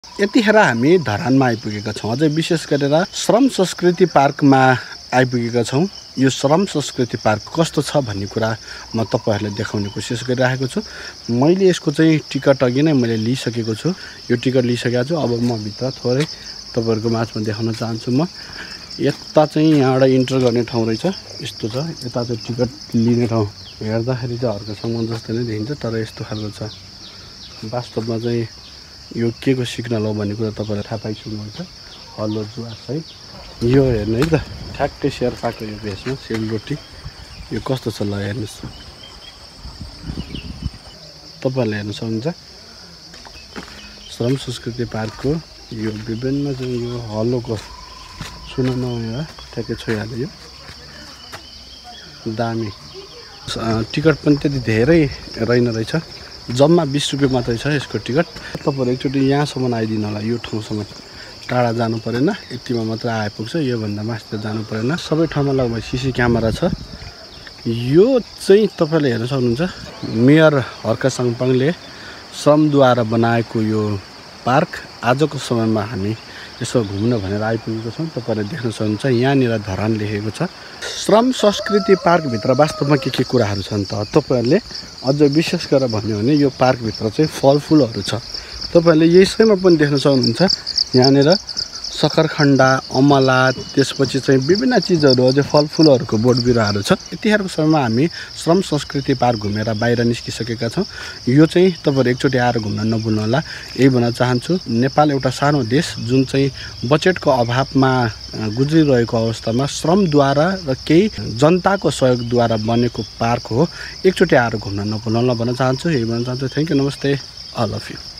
यतिखेर हामी धरानमा आइपुगेका छौँ। अझै विशेष गरेर श्रम संस्कृति पार्कमा आइपुगेका छौँ। यो श्रम संस्कृति पार्क कस्तो छ भन्ने कुरा म तपाईहरुलाई देखाउने कोसिस गरिरहेको छु। मैले यसको चाहिँ टिकट अघि नै मैले लिइसकेको छु। यो टिकट लिइसकेको छु। अब म भित्र थोरै तपाईहरुको माझमा देखाउन चाहन्छु। म यता चाहिँ यहाँबाट इन्टर गर्ने ठाउँ रहेछ। यस्तो छ। यता चाहिँ टिकट लिने ठाउँ हेर्दाखेरि चाहिँ अर्को सामान जस्तो नै देखिन्छ, तर यस्तो खालको छ। वास्तवमा चाहिँ यो के को सिग्नल हो भन्ने कुरा तपाईलाई थाहा पाइसक्नुहुन्छ। हल्लो जुवा साइड यो हेर्नु है त, ठ्याक्कै शेर्पाको यो भेषमा सेलरोटी यो कस्तो छ ल हेर्नुस्। तपाईहरुले हेर्न सक्नुहुन्छ श्रम संस्कृति पार्कको यो विभिन्न चाहिँ यो हलोको सुनमा यो ठ्याक्कै छोइहाल्यो। यो दामी टिकट पनि त्यति धेरै रहेन रहेछ। जम्मा 20 रुपैयाँ मात्रै छ यसको टिकट। तपाईहरु एकचोटि यहाँसम्म आइदिनु होला। यो ठाउँसम्म टाढा जानु परेन, यतिमा मात्र आइपुग्छ। यो भन्दा माथि जानु परेन। सबै ठाउँमा लगभग सीसी क्यामेरा छ। यो चाहिँ तपाईले हेर्न सक्नुहुन्छ मेयर हर्क साङपाङले श्रमद्वारा बनाएको यो पार्क। आजको समयमा हामी यसो घुम्न भनेर आइपुगेको छौँ। तपाईले देख्न सक्नुहुन्छ यहाँनिर धरान लेखेको छ। श्रम संस्कृति पार्क भित्र वास्तवमा के कुराहरू छन् त तपाईहरुले अझ विशेष गरेर भन्यो भने यो पार्क भित्र चाहिँ फलफुलहरू छ। तपाईहरुले यसैमा पनि देख्न सक्नुहुन्छ यहाँनिर सकरखण्डा, अमला, त्यसपछि चाहिँ विभिन्न चिजहरू अझै फलफुलहरूको बोट बिरुवाहरू छ। यतिखेरको समयमा हामी श्रम संस्कृति पार्क घुमेर बाहिर निस्किसकेका छौँ। यो चाहिँ तपाईहरु एकचोटि आएर घुम्न नभुल्नु होला। यही भन्न चाहन्छु, नेपाल एउटा सानो देश जुन चाहिँ बजेटको अभावमा गुज्रिरहेको अवस्थामा श्रमद्वारा र केही जनताको सहयोगद्वारा बनेको पार्क हो। एकचोटि आएर घुम्न नभुल्नु होला भन्न चाहन्छु। यही भन्न चाहन्छु। थ्यांक यू, नमस्ते, अल अफ यू।